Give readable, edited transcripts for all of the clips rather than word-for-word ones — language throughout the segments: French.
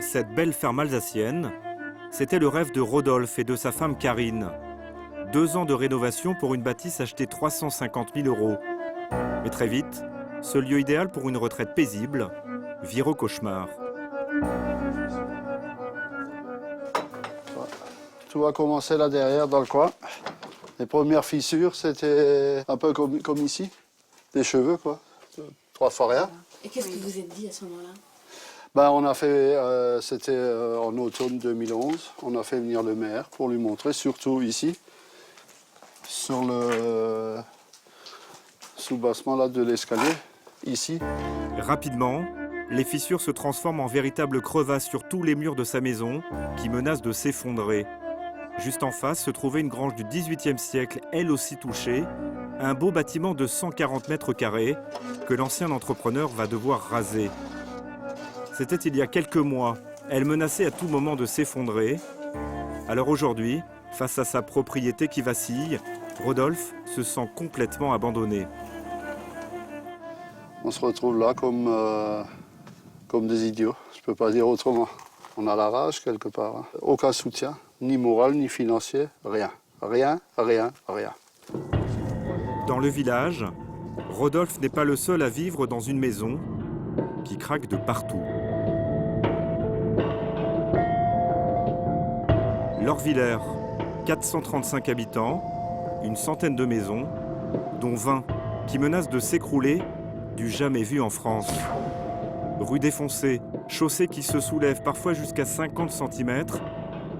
Cette belle ferme alsacienne, c'était le rêve de Rodolphe et de sa femme Karine. 2 ans de rénovation pour une bâtisse achetée 350 000 €. Mais très vite, ce lieu idéal pour une retraite paisible vire au cauchemar. Tout a commencé là derrière, dans le coin. Les premières fissures, c'était un peu comme ici. Des cheveux, quoi. 3 fois rien. Et qu'est-ce que vous êtes dit à ce moment-là? Ben, on a fait, c'était en automne 2011, on a fait venir le maire pour lui montrer, surtout ici, sur le soubassement là de l'escalier, ici. Rapidement, les fissures se transforment en véritables crevasses sur tous les murs de sa maison qui menacent de s'effondrer. Juste en face se trouvait une grange du XVIIIe siècle, elle aussi touchée, un beau bâtiment de 140 mètres carrés que l'ancien entrepreneur va devoir raser. C'était il y a quelques mois, elle menaçait à tout moment de s'effondrer. Alors aujourd'hui, face à sa propriété qui vacille, Rodolphe se sent complètement abandonné. On se retrouve là comme des idiots, je peux pas dire autrement. On a la rage quelque part. Hein. Aucun soutien, ni moral, ni financier, rien. Rien, rien, rien. Dans le village, Rodolphe n'est pas le seul à vivre dans une maison qui craque de partout. Lorvillers, 435 habitants, une centaine de maisons, dont 20 qui menacent de s'écrouler, du jamais vu en France. Rue défoncée, chaussée qui se soulève parfois jusqu'à 50 cm,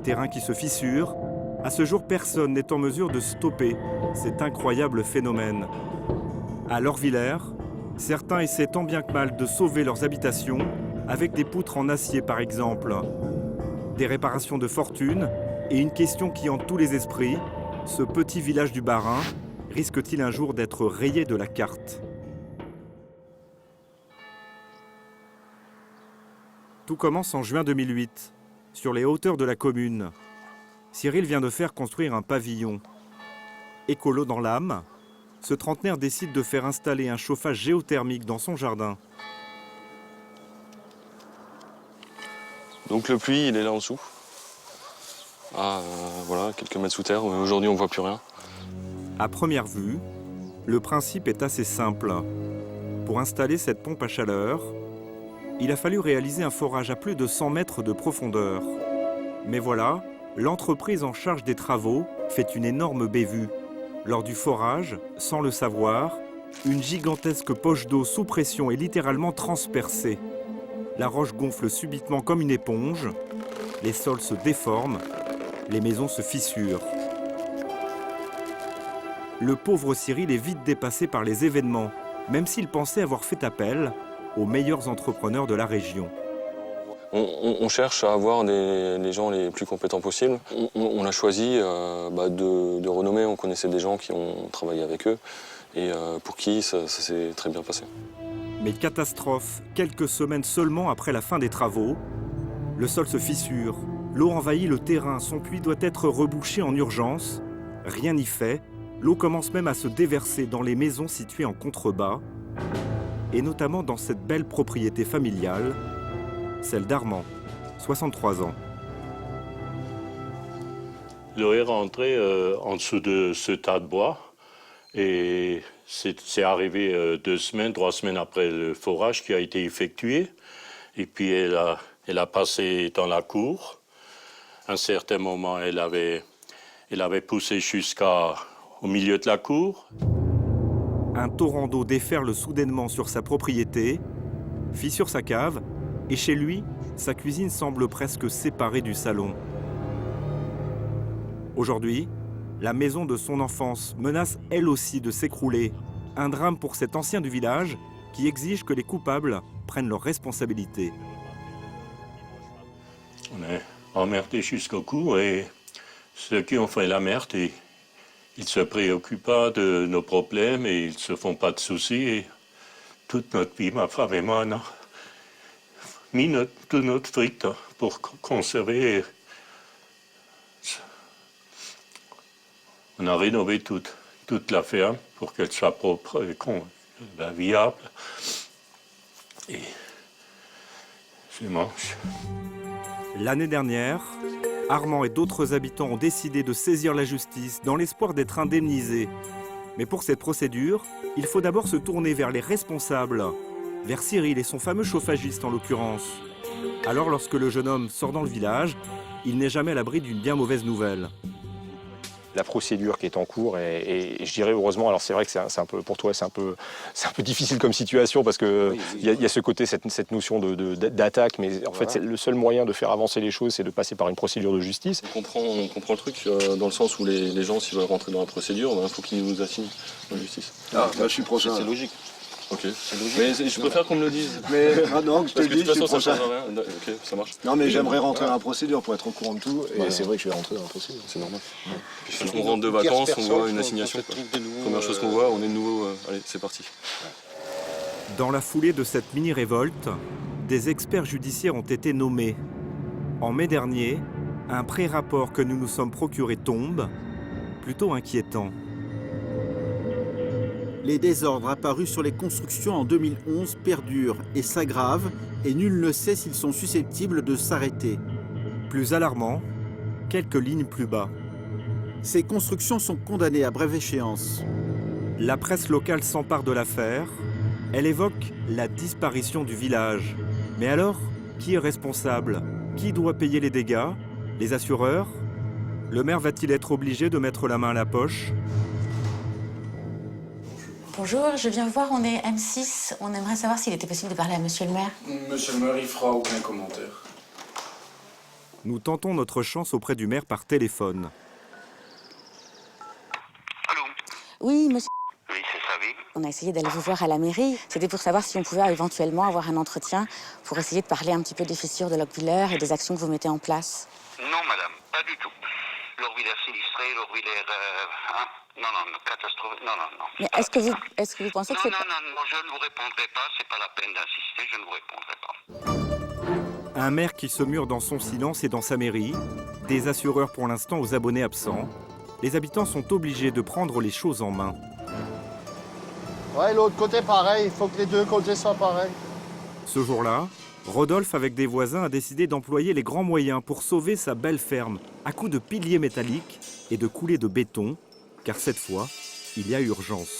terrain qui se fissure. À ce jour, personne n'est en mesure de stopper cet incroyable phénomène. À Lorvillers, certains essaient tant bien que mal de sauver leurs habitations avec des poutres en acier par exemple. Des réparations de fortune et une question qui hante tous les esprits, ce petit village du Bas-Rhin risque-t-il un jour d'être rayé de la carte? Tout commence en juin 2008, sur les hauteurs de la commune. Cyril vient de faire construire un pavillon. Écolo dans l'âme, ce trentenaire décide de faire installer un chauffage géothermique dans son jardin. Donc le puits, il est là en dessous. Voilà, quelques mètres sous terre. Aujourd'hui, on ne voit plus rien. À première vue, le principe est assez simple. Pour installer cette pompe à chaleur, il a fallu réaliser un forage à plus de 100 mètres de profondeur. Mais voilà, l'entreprise en charge des travaux fait une énorme bévue. Lors du forage, sans le savoir, une gigantesque poche d'eau sous pression est littéralement transpercée. La roche gonfle subitement comme une éponge, les sols se déforment, les maisons se fissurent. Le pauvre Cyril est vite dépassé par les événements, même s'il pensait avoir fait appel aux meilleurs entrepreneurs de la région. On cherche à avoir les gens les plus compétents possibles. On a choisi de renommer, on connaissait des gens qui ont travaillé avec eux et pour qui ça s'est très bien passé. Mais catastrophe, quelques semaines seulement après la fin des travaux, le sol se fissure, l'eau envahit le terrain, son puits doit être rebouché en urgence. Rien n'y fait, l'eau commence même à se déverser dans les maisons situées en contrebas, et notamment dans cette belle propriété familiale, celle d'Armand, 63 ans. L'eau est rentrée en dessous de ce tas de bois et c'est arrivé 2 semaines, 3 semaines après le forage qui a été effectué. Et puis elle a passé dans la cour. À un certain moment, elle avait poussé jusqu'au milieu de la cour. Un torrent d'eau déferle soudainement sur sa propriété, fissure sa cave, et chez lui, sa cuisine semble presque séparée du salon. Aujourd'hui, la maison de son enfance menace elle aussi de s'écrouler. Un drame pour cet ancien du village qui exige que les coupables prennent leurs responsabilités. On est emmerdé jusqu'au cou et ceux qui ont fait la merde, ils ne se préoccupent pas de nos problèmes et ils ne se font pas de soucis. Et toute notre vie, ma femme et moi, on a mis tout notre fric pour conserver. On a rénové toute la ferme pour qu'elle soit propre et viable. Et les manches. L'année dernière, Armand et d'autres habitants ont décidé de saisir la justice dans l'espoir d'être indemnisés. Mais pour cette procédure, il faut d'abord se tourner vers les responsables, vers Cyril et son fameux chauffagiste en l'occurrence. Alors lorsque le jeune homme sort dans le village, il n'est jamais à l'abri d'une bien mauvaise nouvelle. La procédure qui est en cours et je dirais heureusement, alors c'est vrai que c'est un peu, pour toi c'est un peu difficile comme situation parce que il y a ce côté, cette notion d'attaque, mais en fait c'est le seul moyen de faire avancer les choses, c'est de passer par une procédure de justice. On comprend le truc dans le sens où les gens, s'ils veulent rentrer dans la procédure, il faut qu'ils nous assignent en justice. Ah, bah, je suis prochain. C'est logique. Ok, mais je préfère qu'on me le dise. Mais maintenant que je te Parce le que de dis, toute je suis façon, ça prochain. change rien. Ok, ça marche. Non, mais j'aimerais rentrer dans la procédure pour être au courant de tout. Et c'est vrai que je vais rentrer dans la procédure. C'est normal. Puis quand on rentre de vacances, on voit une assignation. Première chose qu'on voit, on est de nouveau. Allez, c'est parti. Dans la foulée de cette mini-révolte, des experts judiciaires ont été nommés. En mai dernier, un pré-rapport que nous nous sommes procuré tombe, plutôt inquiétant. Les désordres apparus sur les constructions en 2011 perdurent et s'aggravent, et nul ne sait s'ils sont susceptibles de s'arrêter. Plus alarmant, quelques lignes plus bas. Ces constructions sont condamnées à brève échéance. La presse locale s'empare de l'affaire. Elle évoque la disparition du village. Mais alors, qui est responsable? Qui doit payer les dégâts? Les assureurs? Le maire va-t-il être obligé de mettre la main à la poche? Bonjour, je viens voir, on est M6. On aimerait savoir s'il était possible de parler à monsieur le maire. Monsieur le maire, il fera aucun commentaire. Nous tentons notre chance auprès du maire par téléphone. Allô? Oui, monsieur. Oui, c'est ça, oui. On a essayé d'aller vous voir à la mairie. C'était pour savoir si on pouvait éventuellement avoir un entretien pour essayer de parler un petit peu des fissures de Lockwiller et des actions que vous mettez en place. Non, madame, pas du tout. Lorviller sinistré, Lorviller... Non, catastrophe... Non. Mais est-ce que vous pensez que c'est... Non, je ne vous répondrai pas, c'est pas la peine d'insister, je ne vous répondrai pas. Un maire qui se mure dans son silence et dans sa mairie. Des assureurs pour l'instant aux abonnés absents. Les habitants sont obligés de prendre les choses en main. Ouais, l'autre côté pareil, il faut que les deux côtés soient pareils. Ce jour-là, Rodolphe, avec des voisins, a décidé d'employer les grands moyens pour sauver sa belle ferme, à coups de piliers métalliques et de coulées de béton, car cette fois, il y a urgence.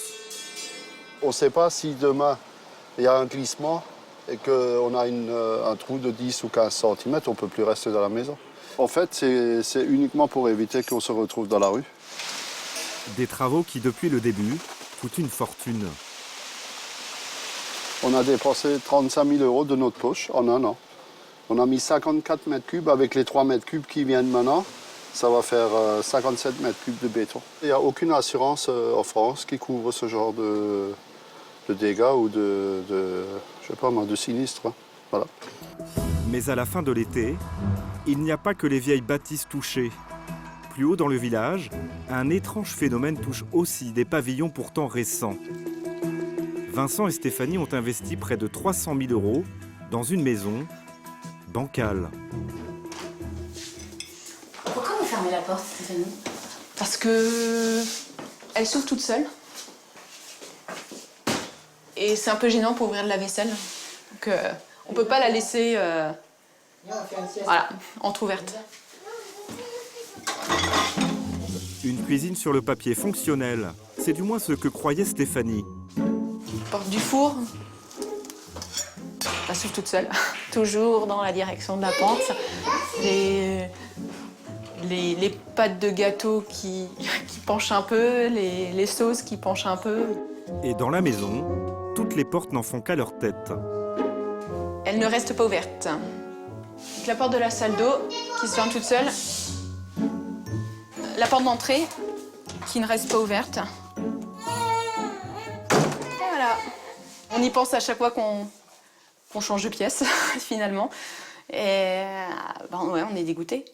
On ne sait pas si demain il y a un glissement et qu'on a un trou de 10 ou 15 cm, on ne peut plus rester dans la maison. En fait, c'est uniquement pour éviter qu'on se retrouve dans la rue. Des travaux qui, depuis le début, coûtent une fortune. On a dépensé 35 000 € de notre poche en un an. On a mis 54 mètres cubes avec les 3 mètres cubes qui viennent maintenant. Ça va faire 57 mètres cubes de béton. Il n'y a aucune assurance en France qui couvre ce genre de dégâts ou je sais pas moi, de sinistres. Hein. Voilà. Mais à la fin de l'été, il n'y a pas que les vieilles bâtisses touchées. Plus haut dans le village, un étrange phénomène touche aussi des pavillons pourtant récents. Vincent et Stéphanie ont investi près de 300 000 € dans une maison bancale. Pourquoi vous fermez la porte, Stéphanie? Parce que elle s'ouvre toute seule. Et c'est un peu gênant pour ouvrir de la vaisselle. Donc on peut pas la laisser voilà, entrouverte. Une cuisine sur le papier fonctionnelle, c'est du moins ce que croyait Stéphanie. Porte du four. Elle s'ouvre toute seule. Toujours dans la direction de la pente. Les pâtes de gâteau qui penchent un peu, les sauces qui penchent un peu. Et dans la maison, toutes les portes n'en font qu'à leur tête. Elle ne reste pas ouverte. Donc la porte de la salle d'eau qui se ferme toute seule. La porte d'entrée qui ne reste pas ouverte. Et voilà. On y pense à chaque fois qu'on change de pièce, finalement. Et ouais, on est dégoûté.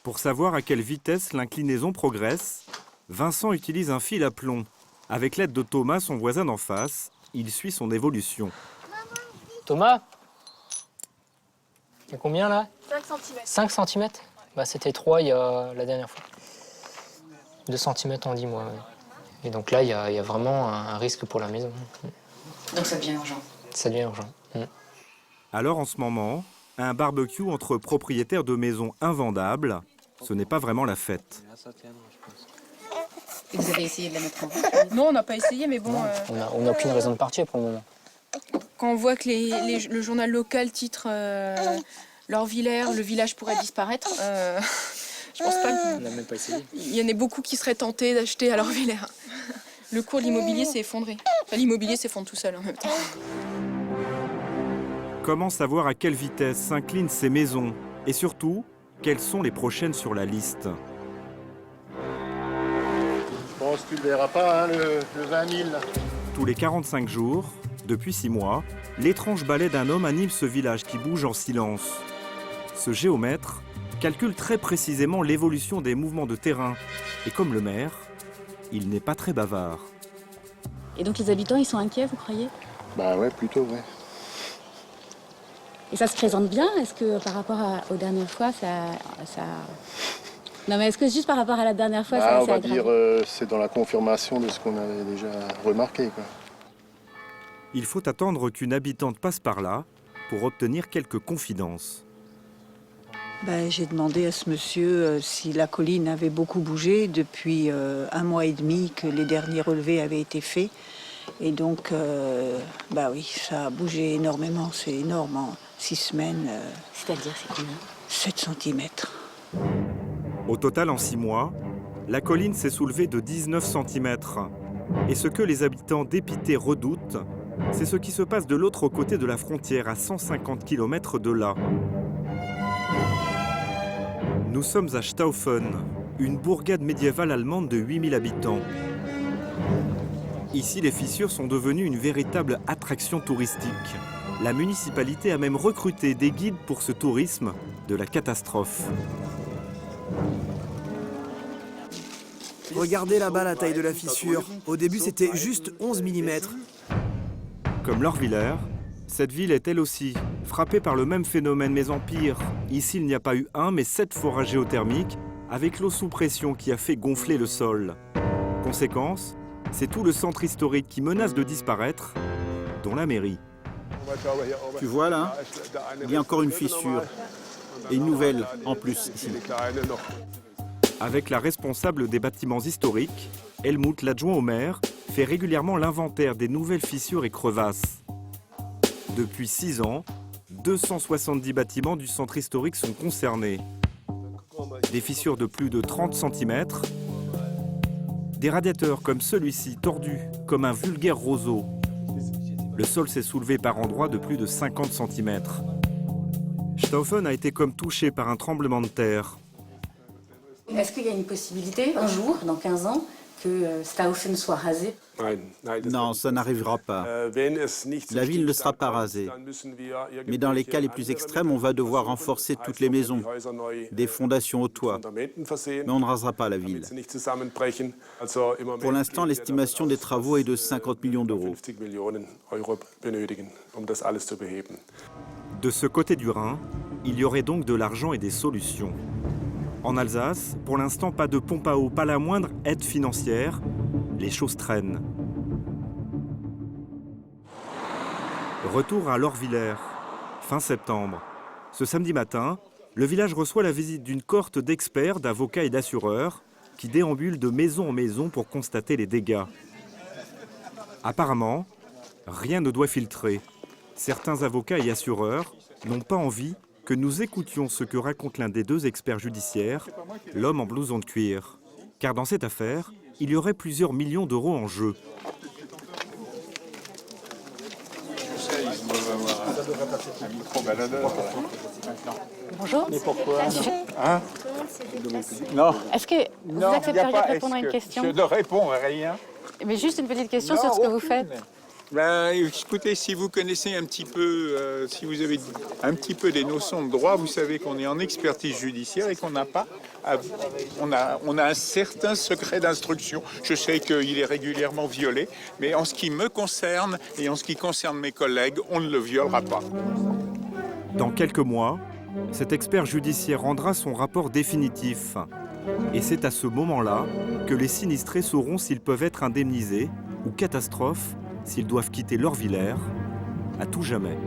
Pour savoir à quelle vitesse l'inclinaison progresse, Vincent utilise un fil à plomb. Avec l'aide de Thomas, son voisin d'en face, il suit son évolution. Thomas, il y a combien là? 5 cm. 5 cm? Bah, c'était 3 il y a la dernière fois. 2 cm en 10 mois. Ouais. Et donc là, il y a vraiment un risque pour la maison. Donc ça devient urgent. Ça devient urgent. Alors en ce moment, Un barbecue entre propriétaires de maisons invendables, ce n'est pas vraiment la fête. Et vous avez essayé de la mettre en vente? Non, on n'a pas essayé, mais bon. On n'a aucune raison de partir pour le moment. Quand on voit que le journal local titre Lorvillers, le village pourrait disparaître, je pense pas On n'a même pas essayé. qu'il y en ait beaucoup qui seraient tentés d'acheter à Lorvillers. Le cours de l'immobilier s'est effondré. Enfin, l'immobilier s'effondre tout seul en même temps. Comment savoir à quelle vitesse s'inclinent ces maisons? Et surtout, quelles sont les prochaines sur la liste? Je pense que tu ne le verras pas, hein, le 20 000. Là. Tous les 45 jours, depuis 6 mois, l'étrange balai d'un homme anime ce village qui bouge en silence. Ce géomètre calcule très précisément l'évolution des mouvements de terrain. Et comme le maire, il n'est pas très bavard. Et donc les habitants, ils sont inquiets, vous croyez? Bah ouais, plutôt, ouais. Et ça se présente bien? Est-ce que par rapport aux dernières fois, ça... Non, mais est-ce que juste par rapport à la dernière fois, ça on va aggravé? dire c'est dans la confirmation de ce qu'on avait déjà remarqué, quoi. Il faut attendre qu'une habitante passe par là pour obtenir quelques confidences. J'ai demandé à ce monsieur si la colline avait beaucoup bougé depuis 1 mois et demi que les derniers relevés avaient été faits. Et donc, oui, ça a bougé énormément. C'est énorme en 6 semaines. C'est-à-dire, c'est combien? 7 cm. Au total, en 6 mois, la colline s'est soulevée de 19 cm. Et ce que les habitants d'Épité redoutent, c'est ce qui se passe de l'autre côté de la frontière, à 150 km de là. Nous sommes à Staufen, une bourgade médiévale allemande de 8000 habitants. Ici, les fissures sont devenues une véritable attraction touristique. La municipalité a même recruté des guides pour ce tourisme de la catastrophe. Regardez là-bas la taille de la fissure. Au début, c'était juste 11 mm. Comme Lorvillers, cette ville est elle aussi frappée par le même phénomène, mais en pire. Ici, il n'y a pas eu 1, mais 7 forages géothermiques, avec l'eau sous pression qui a fait gonfler le sol. Conséquence, c'est tout le centre historique qui menace de disparaître, dont la mairie. Tu vois là, il y a encore une fissure. Et une nouvelle en plus ici. Avec la responsable des bâtiments historiques, Helmut, l'adjoint au maire, fait régulièrement l'inventaire des nouvelles fissures et crevasses. Depuis 6 ans, 270 bâtiments du centre historique sont concernés. Des fissures de plus de 30 cm, des radiateurs comme celui-ci tordus comme un vulgaire roseau. Le sol s'est soulevé par endroits de plus de 50 cm. Staufen a été comme touché par un tremblement de terre. Est-ce qu'il y a une possibilité, un jour, dans 15 ans, que Staufen soit rasé? Non, ça n'arrivera pas. La ville ne sera pas rasée. Mais dans les cas les plus extrêmes, on va devoir renforcer toutes les maisons, des fondations au toit. Mais on ne rasera pas la ville. Pour l'instant, l'estimation des travaux est de 50 millions d'euros. De ce côté du Rhin, il y aurait donc de l'argent et des solutions. En Alsace, pour l'instant, pas de pompe à eau, pas la moindre aide financière. Les choses traînent. Retour à Lorvillers, fin septembre. Ce samedi matin, le village reçoit la visite d'une cohorte d'experts, d'avocats et d'assureurs qui déambulent de maison en maison pour constater les dégâts. Apparemment, rien ne doit filtrer. Certains avocats et assureurs n'ont pas envie que nous écoutions ce que raconte l'un des 2 experts judiciaires, l'homme en blouson de cuir. Car dans cette affaire, il y aurait plusieurs millions d'euros en jeu. Bonjour. Mais pourquoi hein? Non. Est-ce que vous accepteriez de répondre à une question? Je ne réponds à rien. Mais juste une petite question sur ce que vous faites. Écoutez, si vous connaissez un petit peu, si vous avez un petit peu des notions de droit, vous savez qu'on est en expertise judiciaire et qu'on n'a pas, on a un certain secret d'instruction. Je sais qu'il est régulièrement violé, mais en ce qui me concerne et en ce qui concerne mes collègues, on ne le violera pas. Dans quelques mois, cet expert judiciaire rendra son rapport définitif. Et c'est à ce moment-là que les sinistrés sauront s'ils peuvent être indemnisés ou catastrophes s'ils doivent quitter Lorvillers à tout jamais.